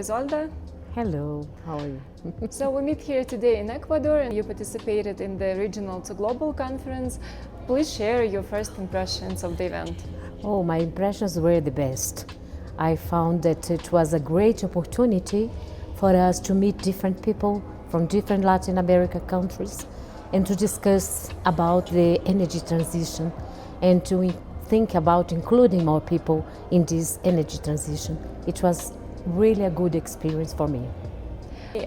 Isolda. Hello, how are you? So we meet here today in Ecuador and you participated in the Regional to Global conference. Please share your first impressions of the event. Oh, my impressions were the best. I found that it was a great opportunity for us to meet different people from different Latin America countries and to discuss about the energy transition and to think about including more people in this energy transition. It was really a good experience for me.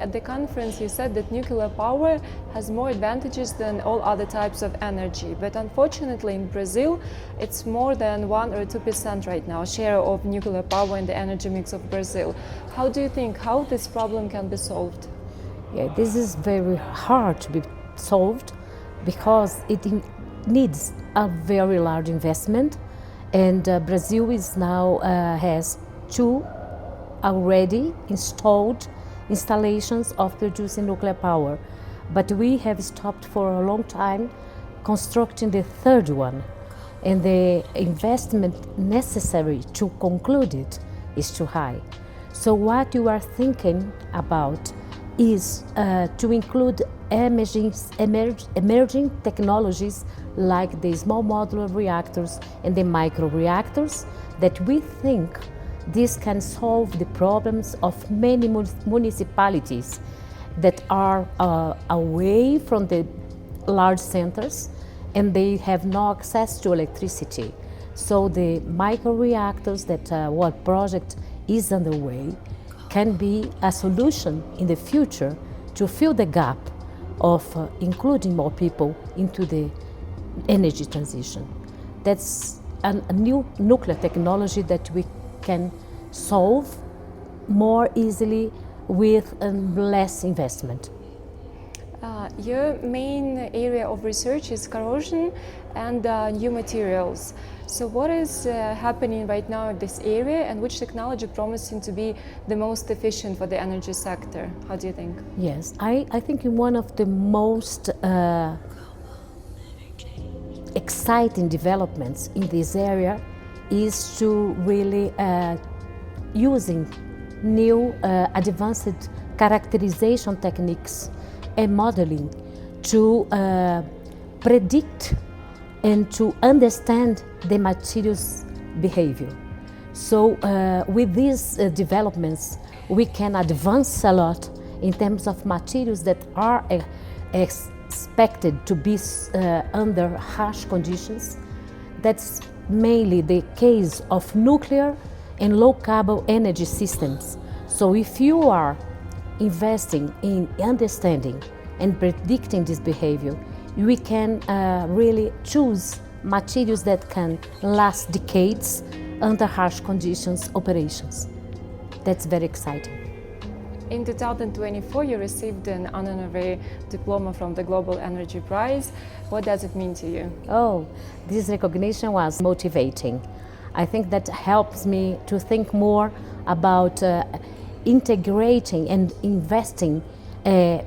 At the conference you said that nuclear power has more advantages than all other types of energy, but unfortunately in Brazil it's more than 1 or 2% right now, share of nuclear power in the energy mix of Brazil. How do you think how this problem can be solved? Yeah, this is very hard to be solved because it needs a very large investment, and Brazil is now has 2 already installed installations of producing nuclear power, but we have stopped for a long time constructing the 3rd one, and the investment necessary to conclude it is too high. So what you are thinking about is to include emerging technologies like the small modular reactors and the micro reactors, that we think this can solve the problems of many municipalities that are away from the large centers and they have no access to electricity. So the micro reactors that what project is underway can be a solution in the future to fill the gap of including more people into the energy transition. That's a new nuclear technology that we can solve more easily with less investment. Your main area of research is corrosion and new materials. So what is happening right now in this area and which technology promising to be the most efficient for the energy sector? How do you think? Yes, I think one of the most exciting developments in this area is to really using new advanced characterization techniques and modeling to predict and to understand the material's behavior. So with these developments we can advance a lot in terms of materials that are expected to be under harsh conditions. That's mainly the case of nuclear and low carbon energy systems. So if you are investing in understanding and predicting this behavior, we can really choose materials that can last decades under harsh conditions operations. That's very exciting. In 2024 you received an honorary diploma from the Global Energy Prize. What does it mean to you? Oh, this recognition was motivating. I think that helps me to think more about integrating and investing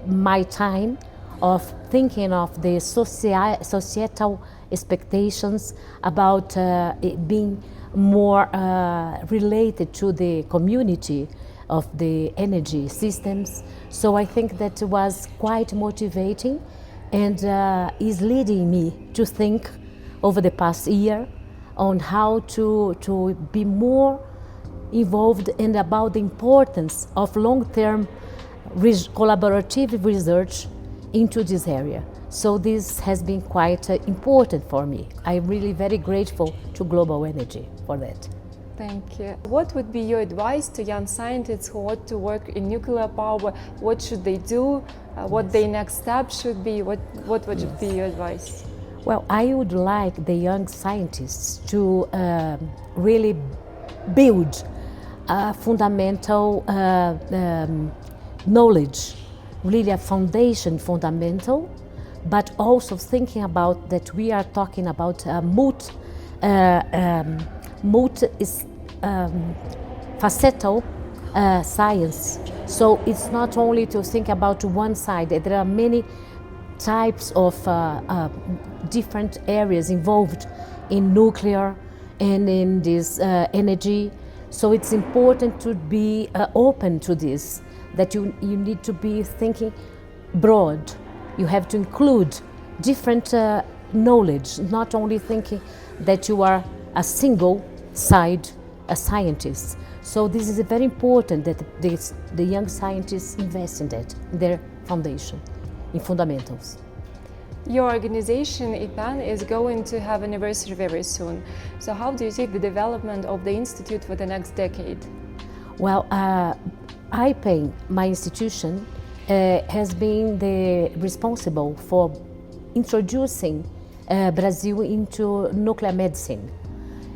my time of thinking of the societal expectations about being more related to the community of the energy systems. So I think that was quite motivating and is leading me to think over the past year on how to be more involved and about the importance of long-term collaborative research into this area. So this has been quite important for me. I'm really very grateful to Global Energy for that. Thank you. What would be your advice to young scientists who want to work in nuclear power? What should they do? What their next step should be? What would be your advice? Well, I would like the young scientists to really build fundamental knowledge, really a foundation fundamental, but also thinking about that we are talking about facetal science. So it's not only to think about one side, there are many types of different areas involved in nuclear and in this energy. So it's important to be open to this, that you need to be thinking broad. You have to include different knowledge, not only thinking that you are a single side a scientist. So this is very important that the young scientists invest in that, in their foundation, in fundamentals. Your organization, IPAN, is going to have anniversary very soon. So how do you see the development of the institute for the next decade? Well, IPAN, my institution, has been responsible for introducing Brazil into nuclear medicine.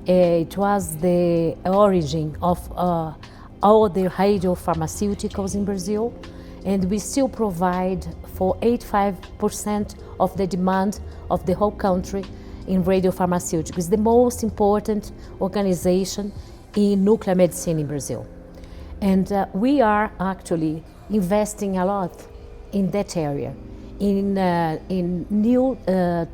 It was the origin of all the radiopharmaceuticals in Brazil, and we still provide for 85% of the demand of the whole country in radiopharmaceuticals. It's the most important organization in nuclear medicine in Brazil. And we are actually investing a lot in that area, in new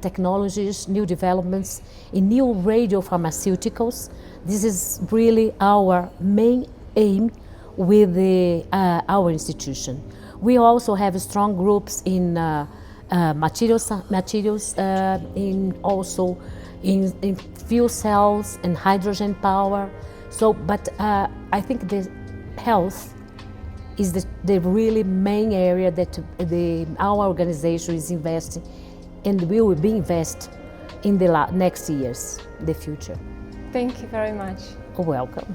technologies, new developments, in new radiopharmaceuticals. This is really our main aim with our institution. We also have strong groups in materials, in fuel cells and hydrogen power. So, but I think the health is the really main area that our organization is investing, and we will be investing in the next years, the future. Thank you very much. Welcome.